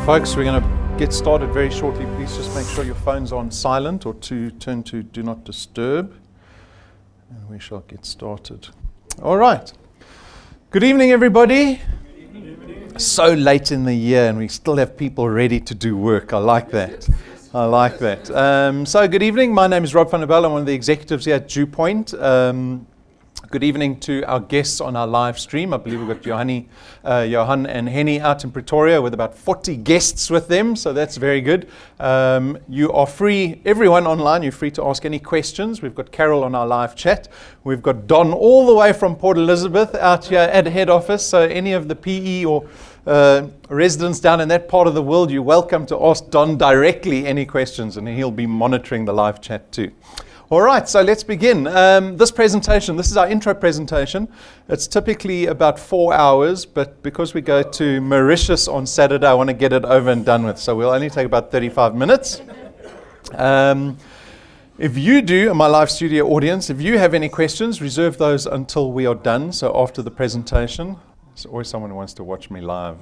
Folks, we're going to get started very shortly. Please just make sure your phone's on silent or to turn to Do Not Disturb. And we shall get started. All right. Good evening, everybody. Good evening. So late in the year and we still have people ready to do work. I like that. I like that. So good evening. My name is Rob van der Bell. I'm one of the executives here at DuePoint. Good evening to our guests on our live stream. I believe we've got Johan and Henny out in Pretoria with about 40 guests with them, so that's very good. You are free, everyone online, you're free to ask any questions. We've got Carol on our live chat. We've got Don all the way from Port Elizabeth out here at head office, so any of the PE or residents down in that part of the world, you're welcome to ask Don directly any questions, and he'll be monitoring the live chat too. All right, so let's begin. This is our intro presentation. It's typically about 4 hours, but because we go to Mauritius on Saturday, I want to get it over and done with. So we'll only take about 35 minutes. If you do, my live studio audience, if you have any questions, reserve those until we are done. So after the presentation, there's always someone who wants to watch me live.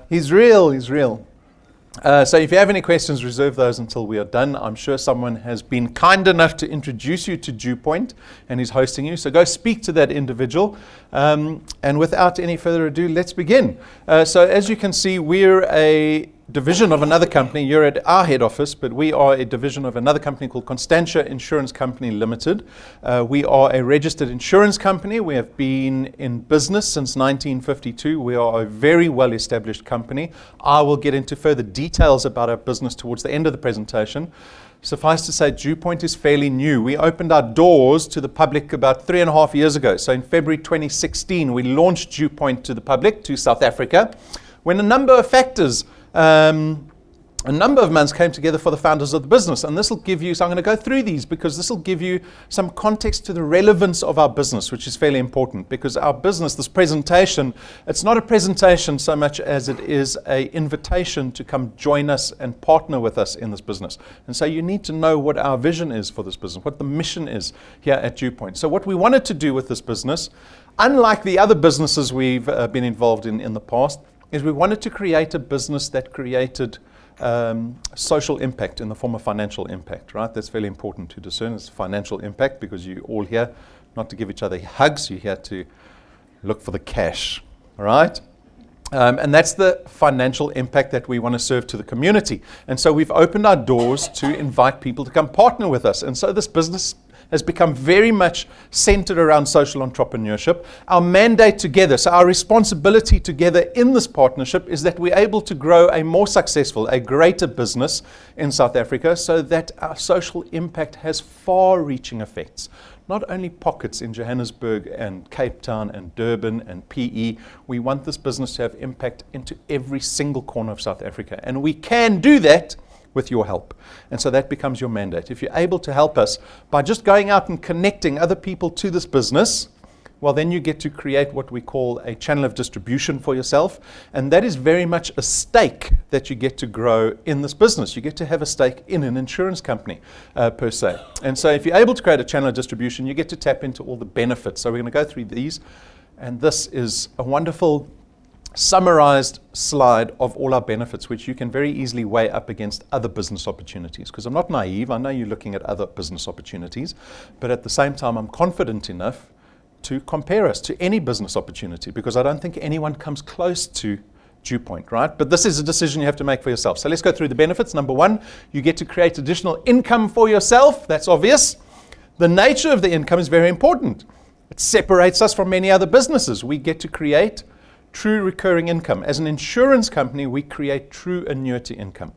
He's real. So if you have any questions, reserve those until we are done. I'm sure someone has been kind enough to introduce you to DuePoint and is hosting you. So go speak to that individual. And without any further ado, let's begin. So as you can see, we're a division of another company. You're at our head office, but we are a division of another company called Constantia Insurance Company Limited. We are a registered insurance company. We have been in business since 1952. We are a very well-established company. I will get into further details about our business towards the end of the presentation. Suffice to say, DuePoint is fairly new. We opened our doors to the public about 3.5 years ago. So in February 2016, we launched DuePoint to the public, to South Africa, when a number of factors a number of months came together for the founders of the business. And this will give you, so I'm going to go through these because this will give you some context to the relevance of our business, which is fairly important because our business, this presentation, it's not a presentation so much as it is an invitation to come join us and partner with us in this business. And so you need to know what our vision is for this business, what the mission is here at DuePoint. So what we wanted to do with this business, unlike the other businesses we've been involved in the past, is we wanted to create a business that created social impact in the form of financial impact, right? That's very important to discern. It's financial impact because you're all here not to give each other hugs. You're here to look for the cash, all right? And that's the financial impact that we want to serve to the community. And so we've opened our doors to invite people to come partner with us. And so this business has become very much centered around social entrepreneurship. Our mandate together, so our responsibility together in this partnership is that we're able to grow a more successful, a greater business in South Africa so that our social impact has far-reaching effects. Not only pockets in Johannesburg and Cape Town and Durban and PE, we want this business to have impact into every single corner of South Africa. And we can do that with your help. And so that becomes your mandate. If you're able to help us by just going out and connecting other people to this business, well, then you get to create what we call a channel of distribution for yourself. And that is very much a stake that you get to grow in this business. You get to have a stake in an insurance company per se. And so if you're able to create a channel of distribution, you get to tap into all the benefits. So we're going to go through these. And this is a wonderful summarized slide of all our benefits, which you can very easily weigh up against other business opportunities. Because I'm not naive, I know you're looking at other business opportunities, but at the same time, I'm confident enough to compare us to any business opportunity because I don't think anyone comes close to DuePoint, right? But this is a decision you have to make for yourself. So let's go through the benefits. Number one, you get to create additional income for yourself. That's obvious. The nature of the income is very important. It separates us from many other businesses. We get to create true recurring income. As an insurance company, we create true annuity income.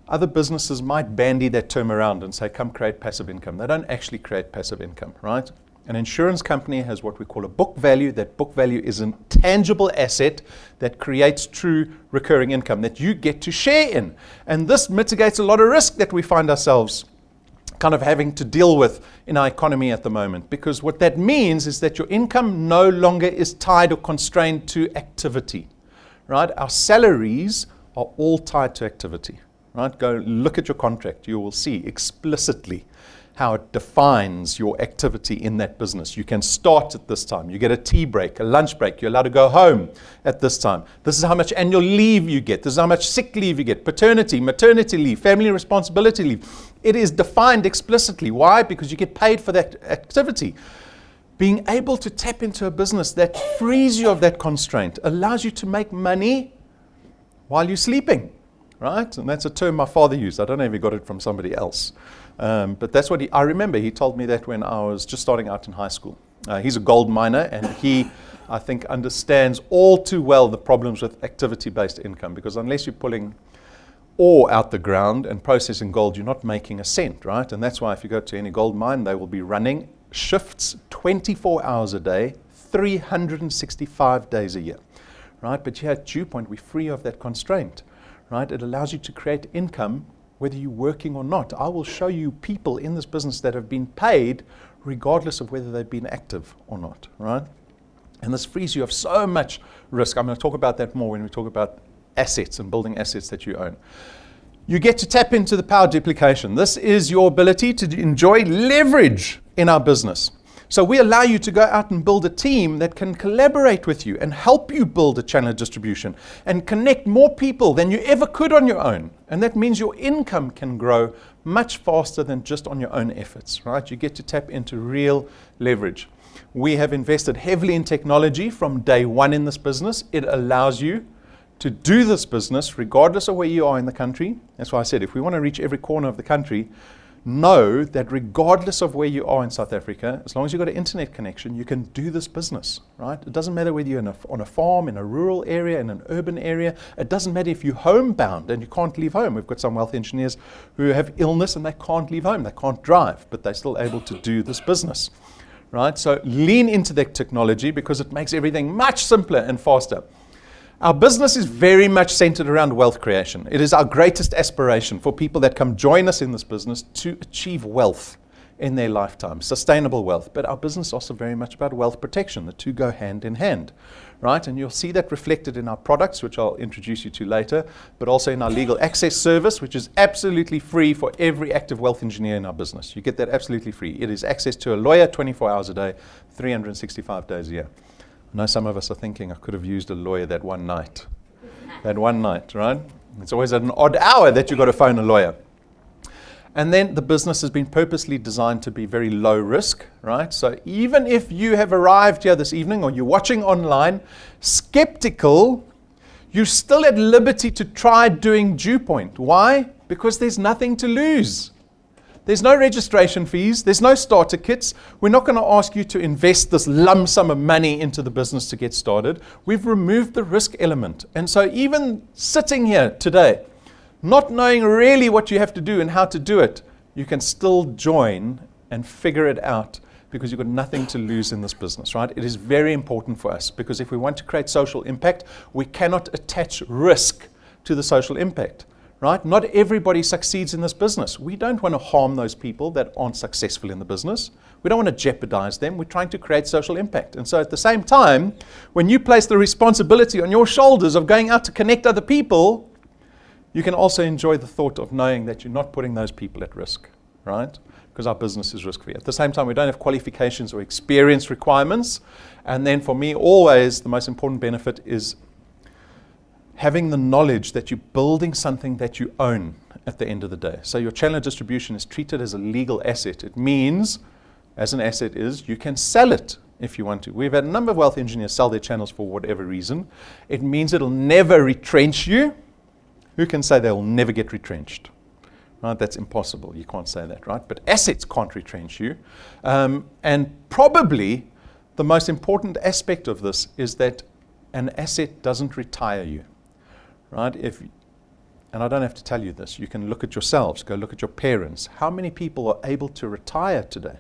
Other businesses might bandy that term around and say, come create passive income. They don't actually create passive income, right? An insurance company has what we call a book value. That book value is a tangible asset that creates true recurring income that you get to share in. And this mitigates a lot of risk that we find ourselves kind of having to deal with in our economy at the moment. Because what that means is that your income no longer is tied or constrained to activity, right? Our salaries are all tied to activity, right? Go look at your contract. You will see explicitly how it defines your activity in that business. You can start at this time. You get a tea break, a lunch break. You're allowed to go home at this time. This is how much annual leave you get. This is how much sick leave you get. Paternity, maternity leave, family responsibility leave. It is defined explicitly. Why? Because you get paid for that activity. Being able to tap into a business that frees you of that constraint allows you to make money while you're sleeping, right? And that's a term my father used. I don't know if he got it from somebody else. But that's what I remember. He told me that when I was just starting out in high school. He's a gold miner, and he, I think, understands all too well the problems with activity-based income, because unless you're pulling ore out the ground and processing gold, you're not making a cent, right? And that's why if you go to any gold mine, they will be running shifts 24 hours a day, 365 days a year, right? But here at DuePoint, we're free of that constraint, right? It allows you to create income whether you're working or not. I will show you people in this business that have been paid regardless of whether they've been active or not, right? And this frees you of so much risk. I'm going to talk about that more when we talk about assets and building assets that you own. You get to tap into the power duplication. This is your ability to enjoy leverage in our business. So we allow you to go out and build a team that can collaborate with you and help you build a channel of distribution and connect more people than you ever could on your own. And that means your income can grow much faster than just on your own efforts, right? You get to tap into real leverage. We have invested heavily in technology from day one in this business. It allows you to do this business regardless of where you are in the country. That's why I said if we want to reach every corner of the country, know that regardless of where you are in South Africa, as long as you've got an internet connection, you can do this business, right? It doesn't matter whether you're on a farm, in a rural area, in an urban area. It doesn't matter if you're homebound and you can't leave home. We've got some wealth engineers who have illness and they can't leave home. They can't drive, but they're still able to do this business, right? So lean into that technology because it makes everything much simpler and faster. Our business is very much centered around wealth creation. It is our greatest aspiration for people that come join us in this business to achieve wealth in their lifetime, sustainable wealth. But our business is also very much about wealth protection. The two go hand in hand, right? And you'll see that reflected in our products, which I'll introduce you to later, but also in our legal access service, which is absolutely free for every active wealth engineer in our business. You get that absolutely free. It is access to a lawyer 24 hours a day, 365 days a year. I know some of us are thinking, I could have used a lawyer that one night. That one night, right? It's always at an odd hour that you've got to phone a lawyer. And then the business has been purposely designed to be very low risk, right? So even if you have arrived here this evening or you're watching online, skeptical, you're still at liberty to try doing DuePoint. Why? Because there's nothing to lose. There's no registration fees. There's no starter kits. We're not going to ask you to invest this lump sum of money into the business to get started. We've removed the risk element. And so even sitting here today, not knowing really what you have to do and how to do it, you can still join and figure it out because you've got nothing to lose in this business, right? It is very important for us because if we want to create social impact, we cannot attach risk to the social impact. Right? Not everybody succeeds in this business. We don't want to harm those people that aren't successful in the business. We don't want to jeopardize them. We're trying to create social impact. And so at the same time, when you place the responsibility on your shoulders of going out to connect other people, you can also enjoy the thought of knowing that you're not putting those people at risk, right? Because our business is risk-free. At the same time, we don't have qualifications or experience requirements. And then for me, always the most important benefit is having the knowledge that you're building something that you own at the end of the day. So your channel of distribution is treated as a legal asset. It means, as an asset is, you can sell it if you want to. We've had a number of wealth engineers sell their channels for whatever reason. It means it'll never retrench you. Who can say they'll never get retrenched? Right? That's impossible. You can't say that, right? But assets can't retrench you. And probably the most important aspect of this is that an asset doesn't retire you. Right? And I don't have to tell you this. You can look at yourselves. Go look at your parents. How many people are able to retire today?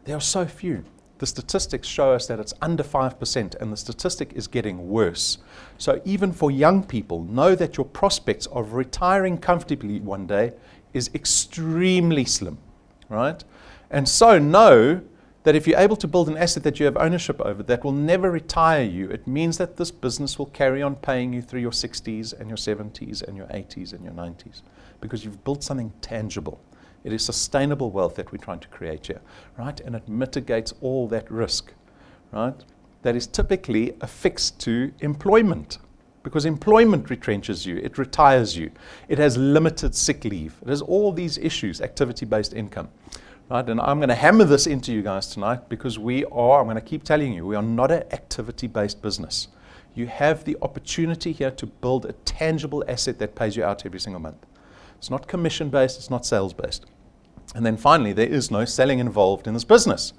There are so few. The statistics show us that it's under 5%, and the statistic is getting worse. So even for young people, know that your prospects of retiring comfortably one day is extremely slim. Right? And so know that if you're able to build an asset that you have ownership over that will never retire you, it means that this business will carry on paying you through your 60s and your 70s and your 80s and your 90s because you've built something tangible It is sustainable wealth that we're trying to create here, right? And it mitigates all that risk, right? That is typically affixed to employment, because employment retrenches you, it retires you, it has limited sick leave, it has all these issues, activity-based income, right? And I'm going to hammer this into you guys tonight because I'm going to keep telling you, we are not an activity-based business. You have the opportunity here to build a tangible asset that pays you out every single month. It's not commission-based, it's not sales-based. And then finally, there is no selling involved in this business.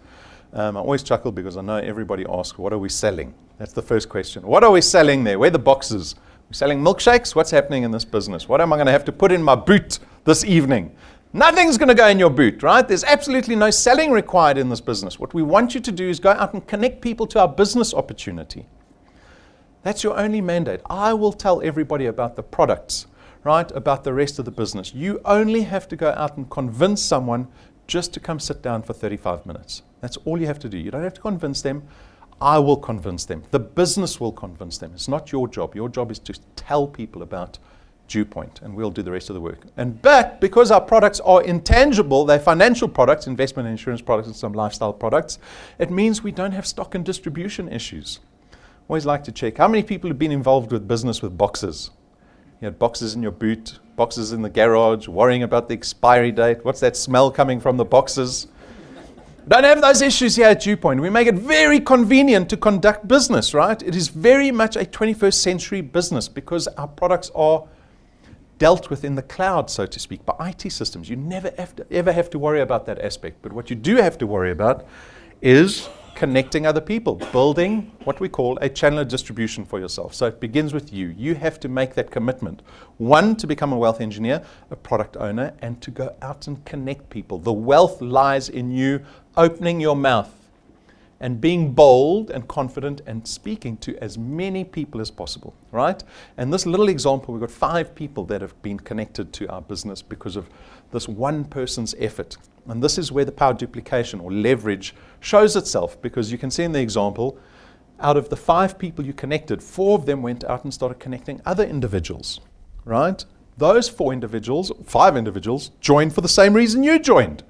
I always chuckle because I know everybody asks, what are we selling? That's the first question. What are we selling there? Where are the boxes? We're selling milkshakes? What's happening in this business? What am I going to have to put in my boot this evening? Nothing's going to go in your boot, right? There's absolutely no selling required in this business. What we want you to do is go out and connect people to our business opportunity. That's your only mandate. I will tell everybody about the products, right? About the rest of the business. You only have to go out and convince someone just to come sit down for 35 minutes. That's all you have to do. You don't have to convince them. I will convince them. The business will convince them. It's not your job. Your job is to tell people about DuePoint, and we'll do the rest of the work. But because our products are intangible, they're financial products, investment and insurance products, and some lifestyle products, it means we don't have stock and distribution issues. Always like to check. How many people have been involved with business with boxes? You had boxes in your boot, boxes in the garage, worrying about the expiry date. What's that smell coming from the boxes? Don't have those issues here at DuePoint. We make it very convenient to conduct business, right? It is very much a 21st century business because our products are dealt with in the cloud, so to speak, by IT systems. You never ever have to worry about that aspect. But what you do have to worry about is connecting other people, building what we call a channel of distribution for yourself. So it begins with you. You have to make that commitment. One, to become a wealth engineer, a product owner, and to go out and connect people. The wealth lies in you opening your mouth and being bold and confident and speaking to as many people as possible, right? And this little example, we've got 5 people that have been connected to our business because of this one person's effort. And this is where the power duplication or leverage shows itself, because you can see in the example, out of the 5 people you connected, 4 of them went out and started connecting other individuals, right? Those 5 individuals joined for the same reason you joined.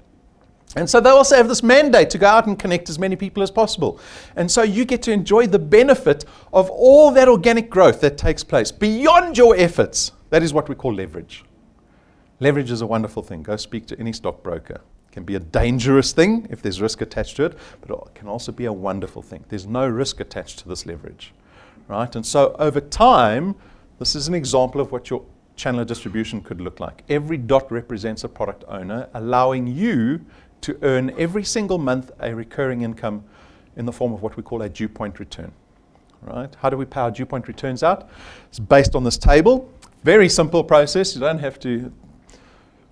And so they also have this mandate to go out and connect as many people as possible. And so you get to enjoy the benefit of all that organic growth that takes place beyond your efforts. That is what we call leverage. Leverage is a wonderful thing. Go speak to any stockbroker. It can be a dangerous thing if there's risk attached to it, but it can also be a wonderful thing. There's no risk attached to this leverage, right? And so over time, this is an example of what your channel of distribution could look like. Every dot represents a product owner, allowing you to earn every single month a recurring income in the form of what we call a DuePoint return, right? How do we pay our DuePoint returns out? It's based on this table. Very simple process. You don't have to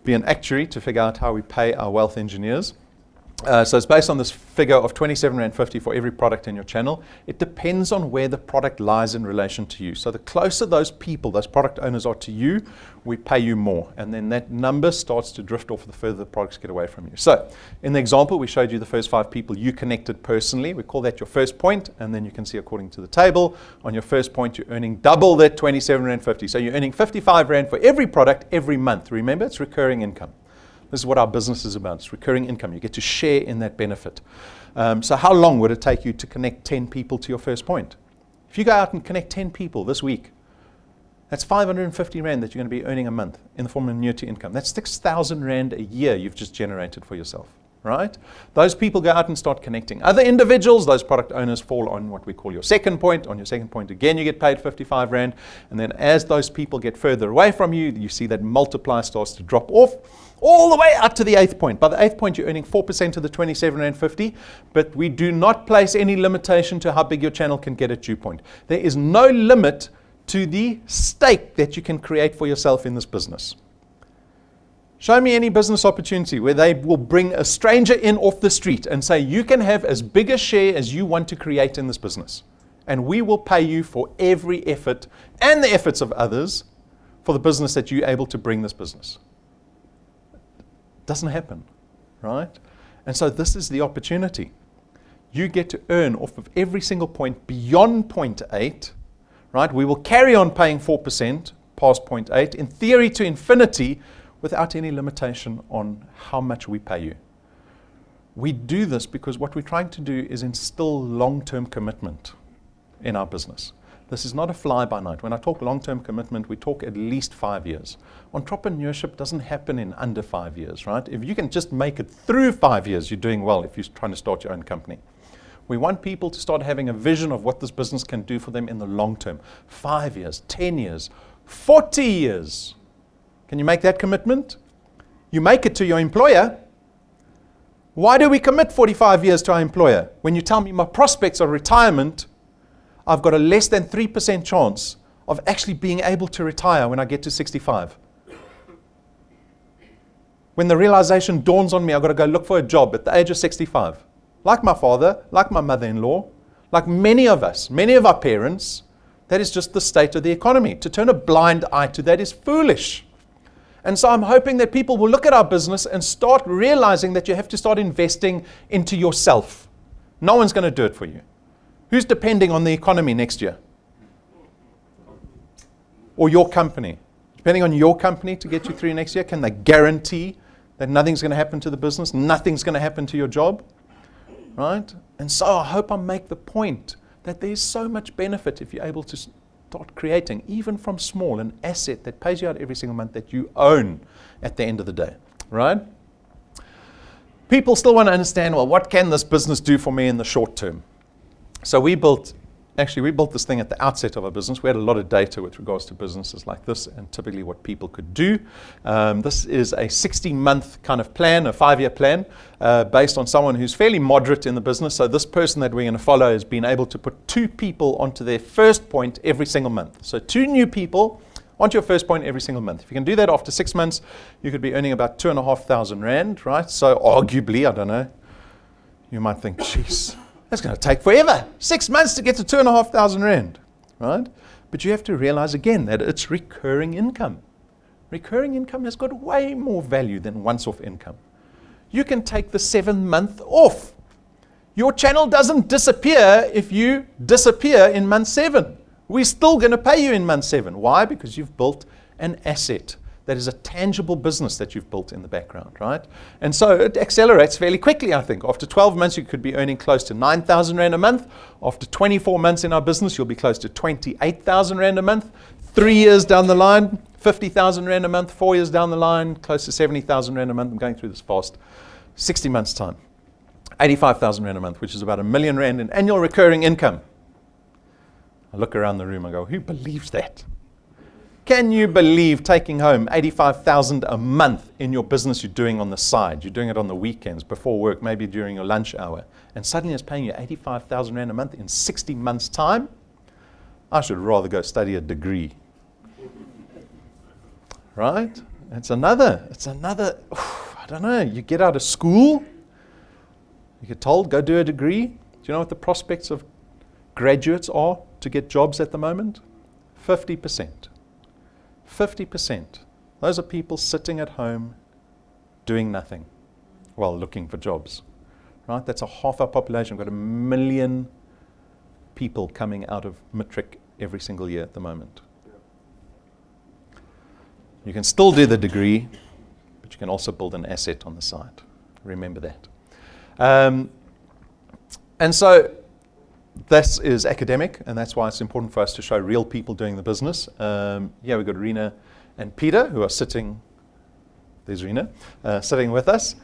be an actuary to figure out how we pay our wealth engineers. So it's based on this figure of 27.50 Rand for every product in your channel. It depends on where the product lies in relation to you. So the closer those people, those product owners are to you, we pay you more. And then that number starts to drift off the further the products get away from you. So in the example, we showed you the first 5 people you connected personally. We call that your first point. And then you can see according to the table, on your first point, you're earning double that 27.50 Rand. So you're earning 55 Rand for every product every month. Remember, it's recurring income. This is what our business is about. It's recurring income. You get to share in that benefit. So how long would it take you to connect 10 people to your first point? If you go out and connect 10 people this week, that's 550 Rand that you're going to be earning a month in the form of annuity income. That's 6,000 Rand a year you've just generated for yourself, right? Those people go out and start connecting other individuals. Those product owners fall on what we call your second point. On your second point, again, you get paid 55 Rand. And then as those people get further away from you, you see that multiplier starts to drop off, all the way up to the 8th point. By the 8th point, you're earning 4% of the 27.50 Rand, but we do not place any limitation to how big your channel can get at DuePoint. There is no limit to the stake that you can create for yourself in this business. Show me any business opportunity where they will bring a stranger in off the street and say, you can have as big a share as you want to create in this business, and we will pay you for every effort and the efforts of others for the business that you're able to bring this business. Doesn't happen, right? And so this is the opportunity. You get to earn off of every single point beyond point 8, right? We will carry on paying 4% past point 8. In theory to infinity, without any limitation on how much we pay you. We do this because what we're trying to do is instill long-term commitment in our business. This is not a fly-by-night. When I talk long-term commitment, we talk at least 5 years. Entrepreneurship doesn't happen in under 5 years, right? If you can just make it through 5 years, you're doing well if you're trying to start your own company. We want people to start having a vision of what this business can do for them in the long term. 5 years, 10 years, 40 years. Can you make that commitment? You make it to your employer. Why do we commit 45 years to our employer? When you tell me my prospects are retirement, I've got a less than 3% chance of actually being able to retire when I get to 65. When the realization dawns on me, I've got to go look for a job at the age of 65. Like my father, like my mother-in-law, like many of us, many of our parents, that is just the state of the economy. To turn a blind eye to that is foolish. And so I'm hoping that people will look at our business and start realizing that you have to start investing into yourself. No one's going to do it for you. Who's depending on the economy next year? Or your company? Depending on your company to get you through next year, can they guarantee that nothing's going to happen to the business, nothing's going to happen to your job? Right? And so I hope I make the point that there's so much benefit if you're able to start creating, even from small, an asset that pays you out every single month that you own at the end of the day. Right? People still want to understand, well, what can this business do for me in the short term? So we built this thing at the outset of our business. We had a lot of data with regards to businesses like this and typically what people could do. This is a 60-month kind of plan, a 5-year plan, based on someone who's fairly moderate in the business. So this person that we're going to follow has been able to put 2 people onto their first point every single month. So 2 new people onto your first point every single month. If you can do that after 6 months, you could be earning about 2,500 Rand, right? So arguably, I don't know, you might think, jeez, that's going to take forever. 6 months to get to 2,500 Rand, right? But you have to realize again that it's recurring income. Recurring income has got way more value than once-off income. You can take the 7th month off. Your channel doesn't disappear if you disappear in month 7. We're still going to pay you in month 7. Why? Because you've built an asset. That is a tangible business that you've built in the background, right? And so it accelerates fairly quickly, I think. After 12 months, you could be earning close to 9,000 Rand a month. After 24 months in our business, you'll be close to 28,000 Rand a month. 3 years down the line, 50,000 Rand a month. 4 years down the line, close to 70,000 Rand a month. I'm going through this fast. 60 months' time, 85,000 Rand a month, which is about 1 million Rand in annual recurring income. I look around the room and go, who believes that? Can you believe taking home 85,000 a month in your business you're doing on the side? You're doing it on the weekends, before work, maybe during your lunch hour. And suddenly it's paying you 85,000 Rand a month in 60 months' time? I should rather go study a degree. Right? It's another, I don't know, you get out of school, you get told, go do a degree. Do you know what the prospects of graduates are to get jobs at the moment? 50%. 50%. Those are people sitting at home doing nothing while looking for jobs. Right? That's a half our population. We've got 1 million people coming out of matric every single year at the moment. You can still do the degree, but you can also build an asset on the side. Remember that. And so this is academic, and that's why it's important for us to show real people doing the business. We've got Rena and Peter, who are sitting, there's Rena, sitting with us.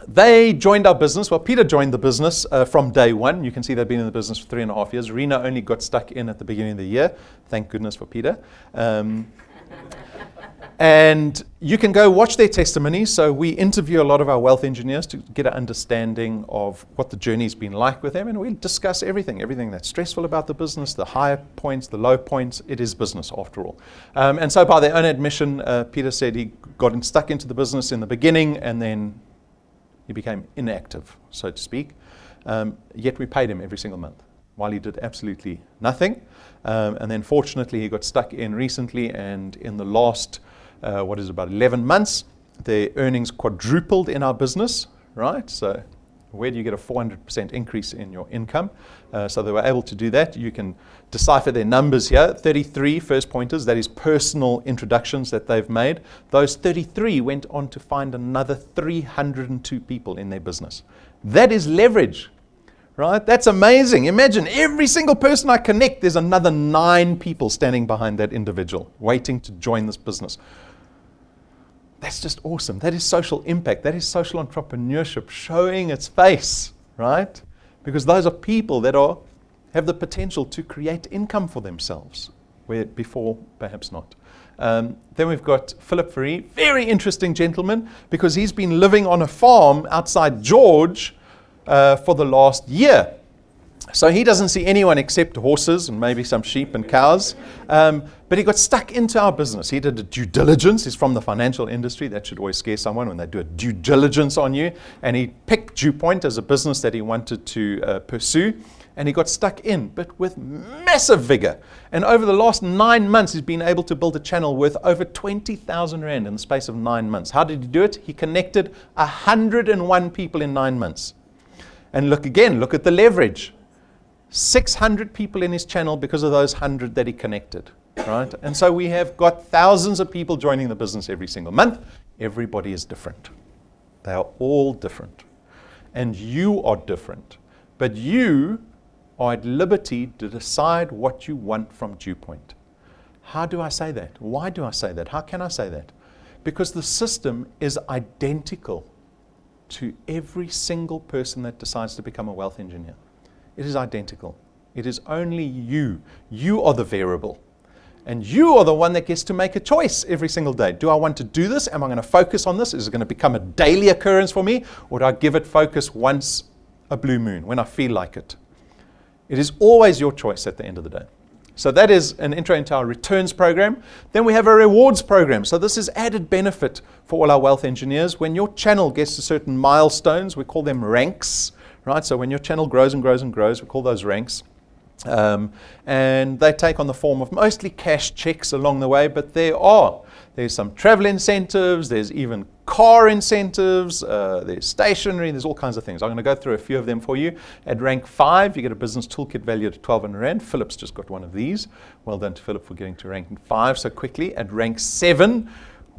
They joined our business. Well, Peter joined the business from day one. You can see they've been in the business for 3.5 years. Rena only got stuck in at the beginning of the year. Thank goodness for Peter. And you can go watch their testimonies. So we interview a lot of our wealth engineers to get an understanding of what the journey's been like with them. And we discuss everything that's stressful about the business, the high points, the low points. It is business after all. And so by their own admission, Peter said he got stuck into the business in the beginning and then he became inactive, so to speak. Yet we paid him every single month while he did absolutely nothing. And then fortunately he got stuck in recently, and in the last about 11 months, their earnings quadrupled in our business, right? So Where do you get a 400% increase in your income? So they were able to do that. You can decipher their numbers here. 33 first pointers, that is personal introductions that they've made. Those 33 went on to find another 302 people in their business. That is leverage, right? That's amazing. Imagine every single person I connect, there's another 9 people standing behind that individual waiting to join this business. That's just awesome. That is social impact. That is social entrepreneurship showing its face, right? Because those are people that have the potential to create income for themselves, where before perhaps not. Then we've got Philip Ferry, very interesting gentleman, because he's been living on a farm outside George for the last year. So he doesn't see anyone except horses and maybe some sheep and cows. But he got stuck into our business. He did a due diligence. He's from the financial industry. That should always scare someone when they do a due diligence on you. And he picked DuePoint as a business that he wanted to pursue. And he got stuck in, but with massive vigor. And over the last 9 months, he's been able to build a channel worth over 20,000 Rand in the space of 9 months. How did he do it? He connected 101 people in 9 months. And look at the leverage. 600 people in his channel because of those 100 that he connected, right? And so we have got thousands of people joining the business every single month. Everybody is different. They are all different. And you are different. But you are at liberty to decide what you want from DuePoint. How do I say that? Why do I say that? How can I say that? Because the system is identical to every single person that decides to become a wealth engineer. It is identical. It is only you. You are the variable. And you are the one that gets to make a choice every single day. Do I want to do this? Am I going to focus on this? Is it going to become a daily occurrence for me? Or do I give it focus once a blue moon, when I feel like it? It is always your choice at the end of the day. So that is an intro into our returns program. Then we have a rewards program. So this is added benefit for all our wealth engineers. When your channel gets to certain milestones, we call them ranks. Right, so when your channel grows and grows and grows, we call those ranks. And they take on the form of mostly cash checks along the way, but there's some travel incentives, there's even car incentives, there's stationery, there's all kinds of things. I'm going to go through a few of them for you. At rank 5, you get a business toolkit valued at 1,200 Rand. Philip's just got one of these. Well done to Philip for getting to rank 5 so quickly. At rank 7,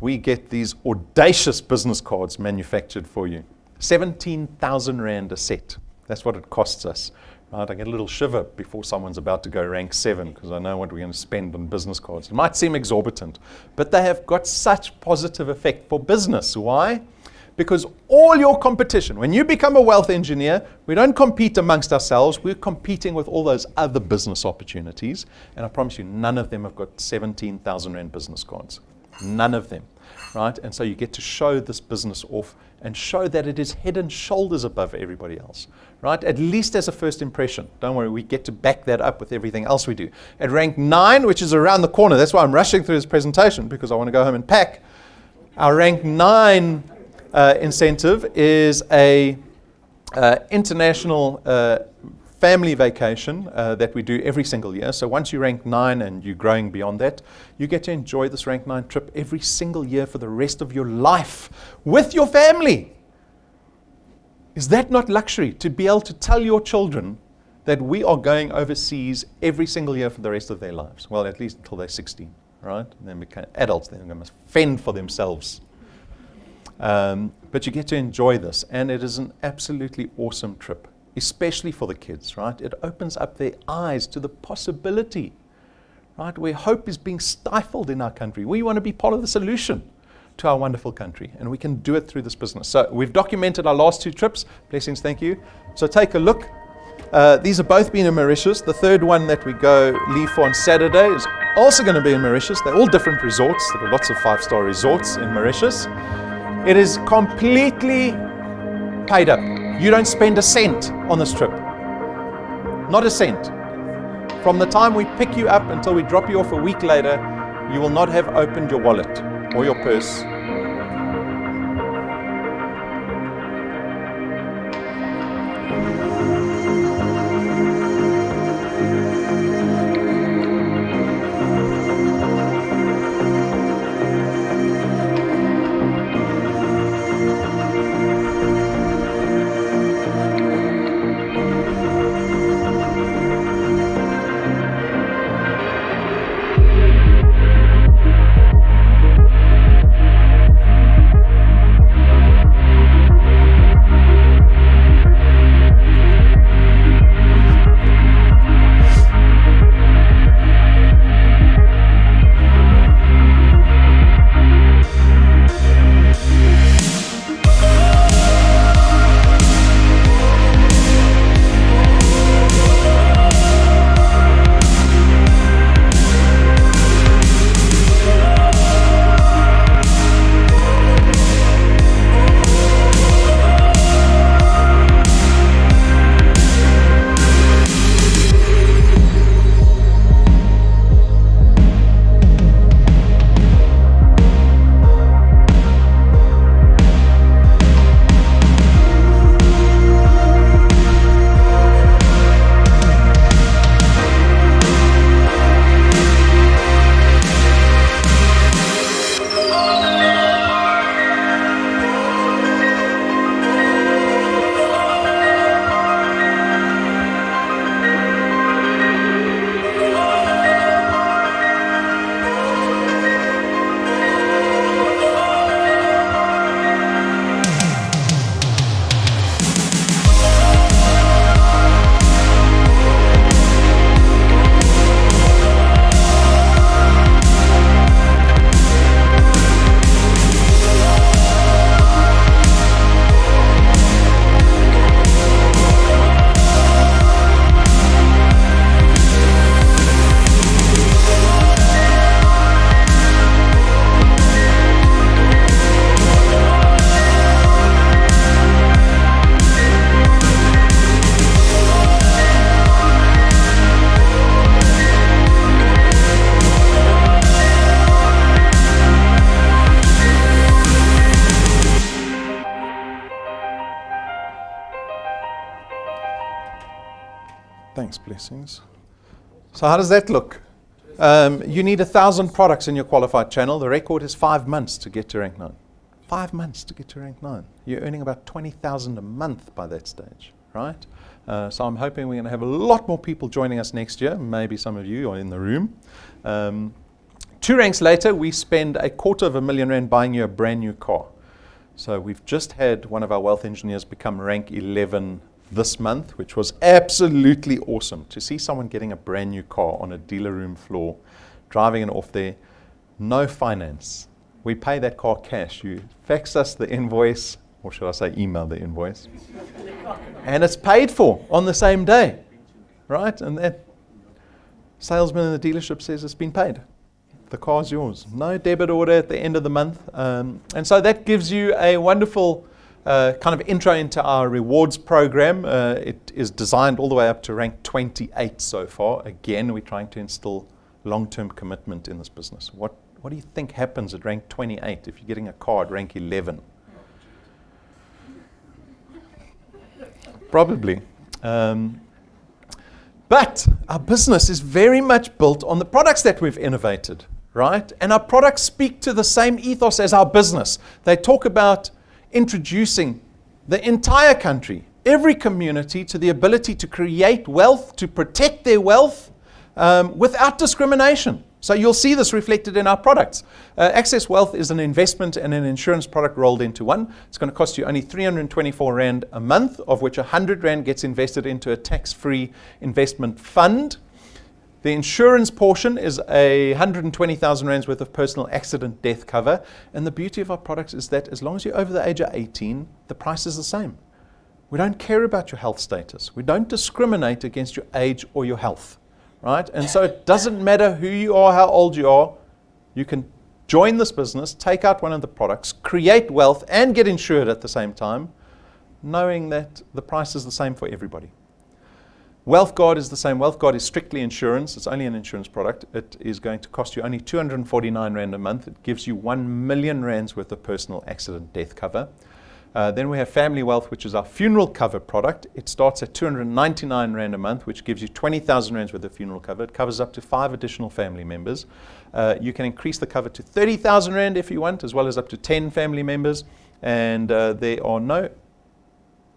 we get these audacious business cards manufactured for you. 17,000 Rand a set. That's what it costs us. Right? I get a little shiver before someone's about to go rank 7 because I know what we're going to spend on business cards. It might seem exorbitant, but they have got such positive effect for business. Why? Because all your competition, when you become a wealth engineer, we don't compete amongst ourselves. We're competing with all those other business opportunities. And I promise you, none of them have got 17,000 Rand business cards. None of them. Right? And so you get to show this business off and show that it is head and shoulders above everybody else, right? At least as a first impression. Don't worry, we get to back that up with everything else we do. At rank 9, which is around the corner, that's why I'm rushing through this presentation, because I want to go home and pack. Our rank 9 incentive is a international family vacation that we do every single year. So once you rank 9 and you're growing beyond that, you get to enjoy this rank 9 trip every single year for the rest of your life with your family. Is that not luxury, to be able to tell your children that we are going overseas every single year for the rest of their lives? Well, at least until they're 16, right? And then become adults, then they must fend for themselves. But you get to enjoy this, and it is an absolutely awesome trip. Especially for the kids, right? It opens up their eyes to the possibility, right? Where hope is being stifled in our country. We want to be part of the solution to our wonderful country, and we can do it through this business. So we've documented our last 2 trips. Blessings, thank you. So take a look. These have both been in Mauritius. The third one that we leave for on Saturday is also going to be in Mauritius. They're all different resorts. There are lots of 5-star resorts in Mauritius. It is completely paid up. You don't spend a cent on this trip. Not a cent. From the time we pick you up until we drop you off a week later, you will not have opened your wallet or your purse. Thanks, blessings. So how does that look? You need 1,000 products in your qualified channel. The record is 5 months to get to rank 9. 5 months to get to rank 9. You're earning about 20,000 a month by that stage, right? So I'm hoping we're going to have a lot more people joining us next year. Maybe some of you are in the room. 2 ranks later, we spend R250,000 buying you a brand new car. So we've just had one of our wealth engineers become rank 11 this month, which was absolutely awesome to see someone getting a brand new car on a dealer room floor, driving it off there, no finance. We pay that car cash. You fax us the invoice, or should I say email the invoice, and it's paid for on the same day, right? And that salesman in the dealership says it's been paid. The car's yours. No debit order at the end of the month. And so that gives you a wonderful kind of intro into our rewards program. It is designed all the way up to rank 28 so far. Again, we're trying to instill long-term commitment in this business. What do you think happens at rank 28 if you're getting a car at rank 11? Probably. But our business is very much built on the products that we've innovated, right? And our products speak to the same ethos as our business. They talk about introducing the entire country, every community, to the ability to create wealth, to protect their wealth without discrimination. So you'll see this reflected in our products. Access Wealth is an investment and an insurance product rolled into one. It's going to cost you only 324 Rand a month, of which 100 Rand gets invested into a tax-free investment fund. The insurance portion is 120,000 Rands worth of personal accident death cover. And the beauty of our products is that as long as you're over the age of 18, the price is the same. We don't care about your health status. We don't discriminate against your age or your health, right? And so it doesn't matter who you are, how old you are. You can join this business, take out one of the products, create wealth, and get insured at the same time, knowing that the price is the same for everybody. Wealth Guard is the same. Wealth Guard is strictly insurance. It's only an insurance product. It is going to cost you only 249 Rand a month. It gives you 1 million Rands worth of personal accident death cover. Then we have Family Wealth, which is our funeral cover product. It starts at 299 Rand a month, which gives you 20,000 Rands worth of funeral cover. It covers up to 5 additional family members. You can increase the cover to 30,000 Rand if you want, as well as up to 10 family members. And there are no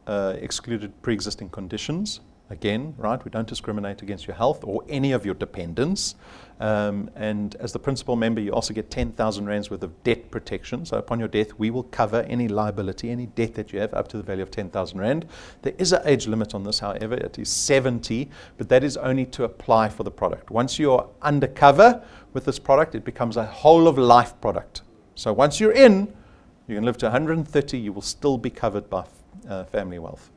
excluded pre-existing conditions. Again, right, we don't discriminate against your health or any of your dependents. And as the principal member, you also get 10,000 Rands worth of debt protection. So upon your death, we will cover any liability, any debt that you have up to the value of 10,000 Rand. There is an age limit on this, however. It is 70, but that is only to apply for the product. Once you're undercover with this product, it becomes a whole of life product. So once you're in, you can live to 130, you will still be covered by Family Wealth.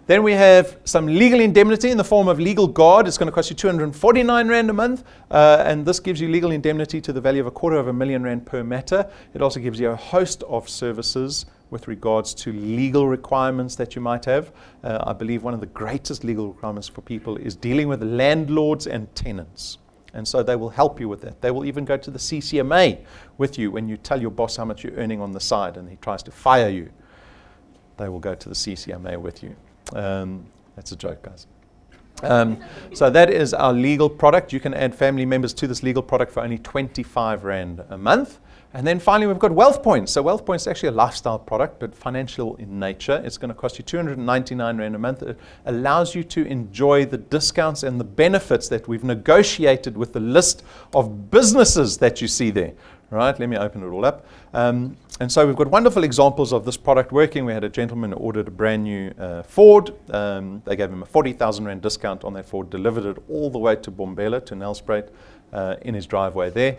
Then we have some legal indemnity in the form of Legal Guard. It's going to cost you 249 Rand a month, and this gives you legal indemnity to the value of 250,000 Rand per matter. It also gives you a host of services with regards to legal requirements that you might have. I believe one of the greatest legal requirements for people is dealing with landlords and tenants. And so they will help you with that. They will even go to the CCMA with you when you tell your boss how much you're earning on the side and he tries to fire you. They will go to the CCMA with you. That's a joke, guys. So that is our legal product. You can add family members to this legal product for only 25 Rand a month. And then finally, we've got Wealth Points. So Wealth Points is actually a lifestyle product, but financial in nature. It's going to cost you 299 Rand a month. It allows you to enjoy the discounts and the benefits that we've negotiated with the list of businesses that you see there. Right, let me open it all up. And so we've got wonderful examples of this product working. We had a gentleman who ordered a brand new Ford. They gave him a 40,000 Rand discount on that Ford, delivered it all the way to Bombela, to Nelspruit, in his driveway there.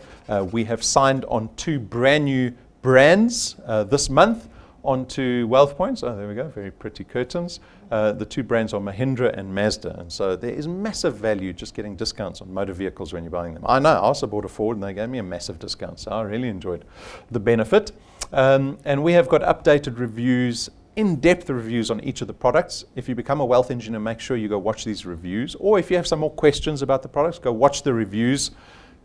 We have signed on 2 brand new brands this month onto Wealth Points. Oh, there we go, very pretty curtains. The 2 brands are Mahindra and Mazda. And so there is massive value just getting discounts on motor vehicles when you're buying them. I know, I also bought a Ford and they gave me a massive discount. So I really enjoyed the benefit. And we have got updated reviews, in-depth reviews on each of the products. If you become a wealth engineer, make sure you go watch these reviews. Or if you have some more questions about the products, go watch the reviews,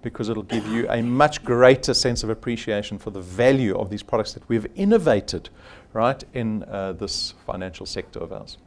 because it'll give you a much greater sense of appreciation for the value of these products that we've innovated, right, in this financial sector of ours.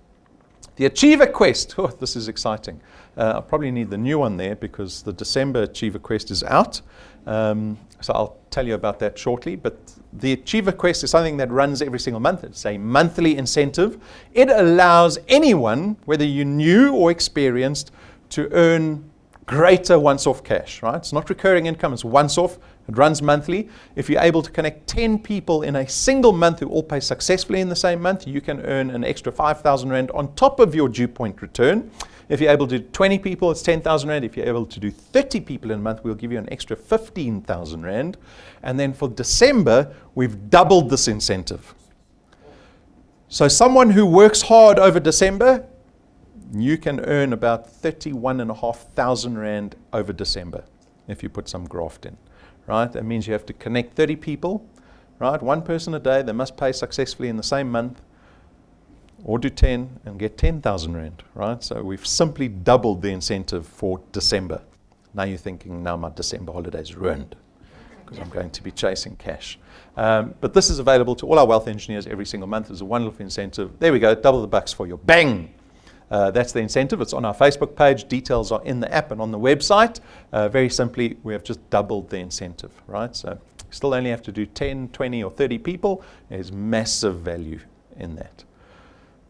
The Achiever Quest. Oh, this is exciting. I'll probably need the new one there because the December Achiever Quest is out. So I'll tell you about that shortly. But the Achiever Quest is something that runs every single month. It's a monthly incentive. It allows anyone, whether you're new or experienced, to earn greater once-off cash, right? It's not recurring income, it's once-off. It runs monthly. If you're able to connect 10 people in a single month who all pay successfully in the same month, you can earn an extra 5,000 Rand on top of your DuePoint return. If you're able to do 20 people, it's 10,000 Rand. If you're able to do 30 people in a month, we'll give you an extra 15,000 Rand. And then for December, we've doubled this incentive. So someone who works hard over December, you can earn about 31,500 Rand over December if you put some graft in. Right? That means you have to connect 30 people, right? One person a day. They must pay successfully in the same month, or do 10 and get 10,000 Rand, right? So we've simply doubled the incentive for December. Now you're thinking, now my December holiday is ruined because I'm going to be chasing cash. But this is available to all our wealth engineers every single month. There's a wonderful incentive. There we go, double the bucks for you. Bang! That's the incentive. It's on our Facebook page. Details are in the app and on the website. Very simply, we have just doubled the incentive, right? So you still only have to do 10, 20, or 30 people. There's massive value in that.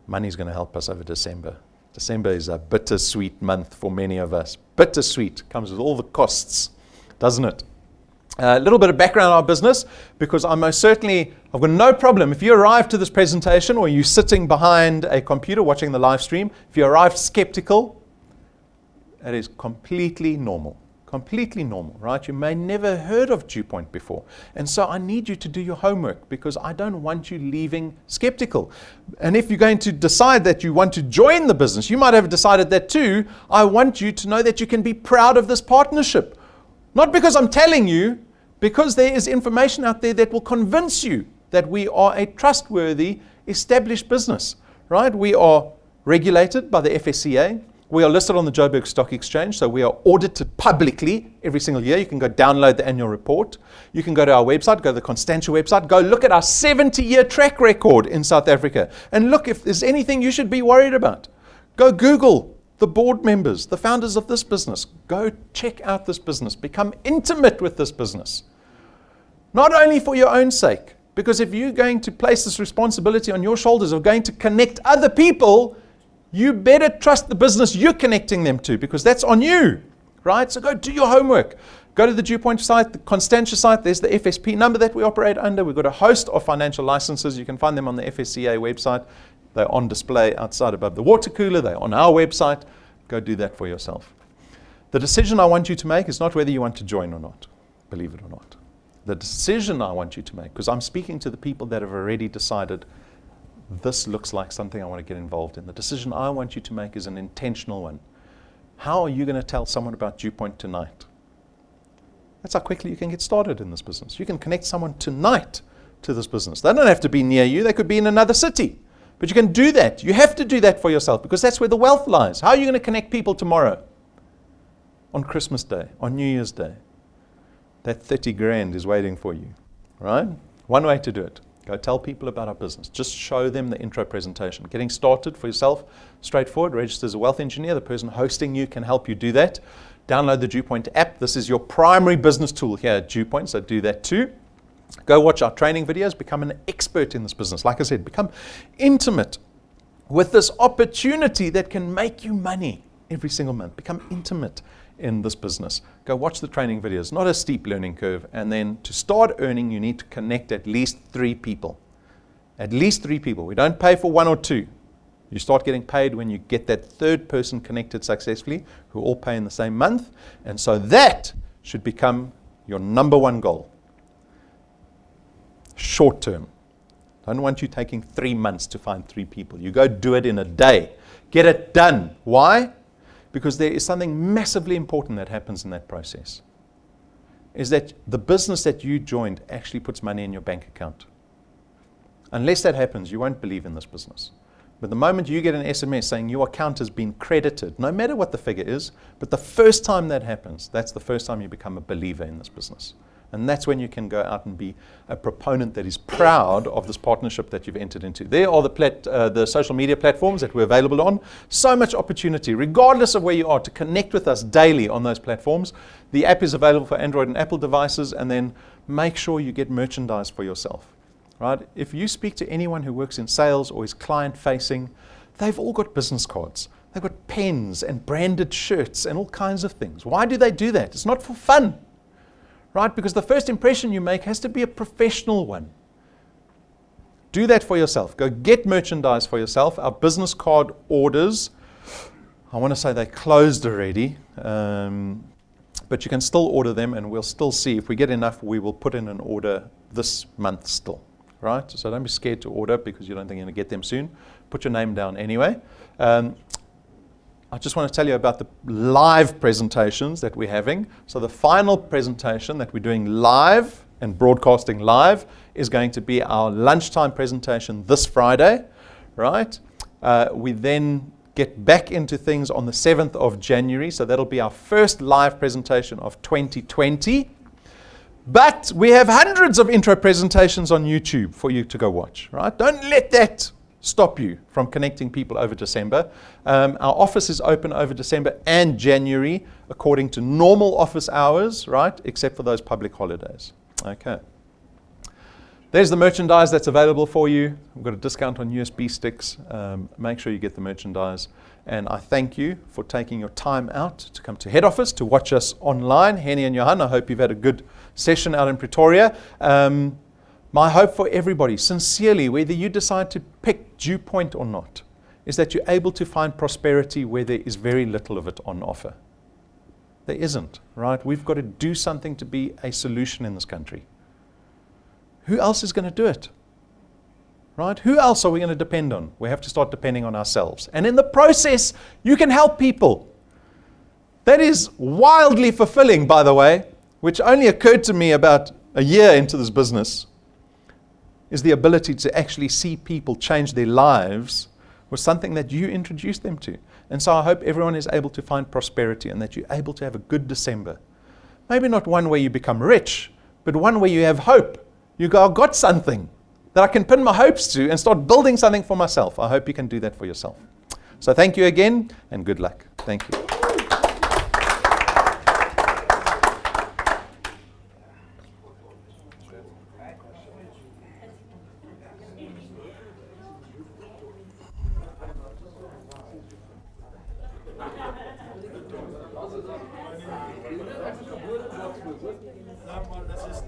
Money's going to help us over December. December is a bittersweet month for many of us. Bittersweet. Comes with all the costs, doesn't it? A little bit of background on our business, because I've got no problem. If you arrive to this presentation or you're sitting behind a computer watching the live stream, if you arrived skeptical, that is completely normal. Completely normal, right? You may never heard of DuePoint before. And so I need you to do your homework because I don't want you leaving skeptical. And if you're going to decide that you want to join the business, you might have decided that too. I want you to know that you can be proud of this partnership. Not because I'm telling you, because there is information out there that will convince you that we are a trustworthy, established business, right? We are regulated by the FSCA. We are listed on the Joburg Stock Exchange, so we are audited publicly every single year. You can go download the annual report. You can go to our website, go to the Constantia website, go look at our 70-year track record in South Africa, and look if there's anything you should be worried about. Go Google the board members, the founders of this business. Go check out this business. Become intimate with this business. Not only for your own sake, because if you're going to place this responsibility on your shoulders of going to connect other people, you better trust the business you're connecting them to, because that's on you, right? So go do your homework. Go to the DuePoint site, the Constantia site. There's the FSP number that we operate under. We've got a host of financial licenses. You can find them on the FSCA website. They're on display outside above the water cooler. They're on our website. Go do that for yourself. The decision I want you to make is not whether you want to join or not, believe it or not. The decision I want you to make, because I'm speaking to the people that have already decided this looks like something I want to get involved in. The decision I want you to make is an intentional one. How are you going to tell someone about DuePoint tonight? That's how quickly you can get started in this business. You can connect someone tonight to this business. They don't have to be near you. They could be in another city. But you can do that. You have to do that for yourself because that's where the wealth lies. How are you going to connect people tomorrow? On Christmas Day, on New Year's Day. That 30 grand is waiting for you, right? One way to do it. Go tell people about our business. Just show them the intro presentation. Getting started for yourself, straightforward. Register as a wealth engineer. The person hosting you can help you do that. Download the DuePoint app. This is your primary business tool here at DuePoint, so do that too. Go watch our training videos. Become an expert in this business. Like I said, become intimate with this opportunity that can make you money every single month. Become intimate in this business. Go watch the training videos. Not a steep learning curve. And then to start earning, you need to connect at least 3 people. At least 3 people. We don't pay for 1 or 2. You start getting paid when you get that third person connected successfully, who all pay in the same month. And so that should become your number 1 goal. Short term. I don't want you taking 3 months to find 3 people. You go do it in a day. Get it done. Why? Because there is something massively important that happens in that process. Is that the business that you joined actually puts money in your bank account. Unless that happens, you won't believe in this business. But the moment you get an SMS saying your account has been credited, no matter what the figure is, but the first time that happens, that's the first time you become a believer in this business. And that's when you can go out and be a proponent that is proud of this partnership that you've entered into. There are the social media platforms that we're available on. So much opportunity, regardless of where you are, to connect with us daily on those platforms. The app is available for Android and Apple devices, and then make sure you get merchandise for yourself. Right? If you speak to anyone who works in sales or is client-facing, they've all got business cards. They've got pens and branded shirts and all kinds of things. Why do they do that? It's not for fun. Right? Because the first impression you make has to be a professional one. Do that for yourself. Go get merchandise for yourself. Our business card orders, I want to say they closed already, but you can still order them, and we'll still see. If we get enough, we will put in an order this month still. Right? So don't be scared to order because you don't think you're going to get them soon. Put your name down anyway. I just want to tell you about the live presentations that we're having. So the final presentation that we're doing live and broadcasting live is going to be our lunchtime presentation this Friday, right? We then get back into things on the 7th of January. So that'll be our first live presentation of 2020. But we have hundreds of intro presentations on YouTube for you to go watch, right? Don't let that stop you from connecting people over December. Our office is open over December and January according to normal office hours, right? Except for those public holidays. Okay. There's the merchandise that's available for you. We've got a discount on USB sticks. Make sure you get the merchandise. And I thank you for taking your time out to come to head office to watch us online. Henny and Johan, I hope you've had a good session out in Pretoria. My hope for everybody, sincerely, whether you decide to pick DuePoint or not, is that you're able to find prosperity where there is very little of it on offer. There isn't, right? We've got to do something to be a solution in this country. Who else is going to do it? Right? Who else are we going to depend on? We have to start depending on ourselves. And in the process, you can help people. That is wildly fulfilling, by the way, which only occurred to me about a year into this business, is the ability to actually see people change their lives was something that you introduced them to. And so I hope everyone is able to find prosperity and that you're able to have a good December. Maybe not one where you become rich, but one where you have hope. You go, I've got something that I can pin my hopes to and start building something for myself. I hope you can do that for yourself. So thank you again and good luck. Thank you.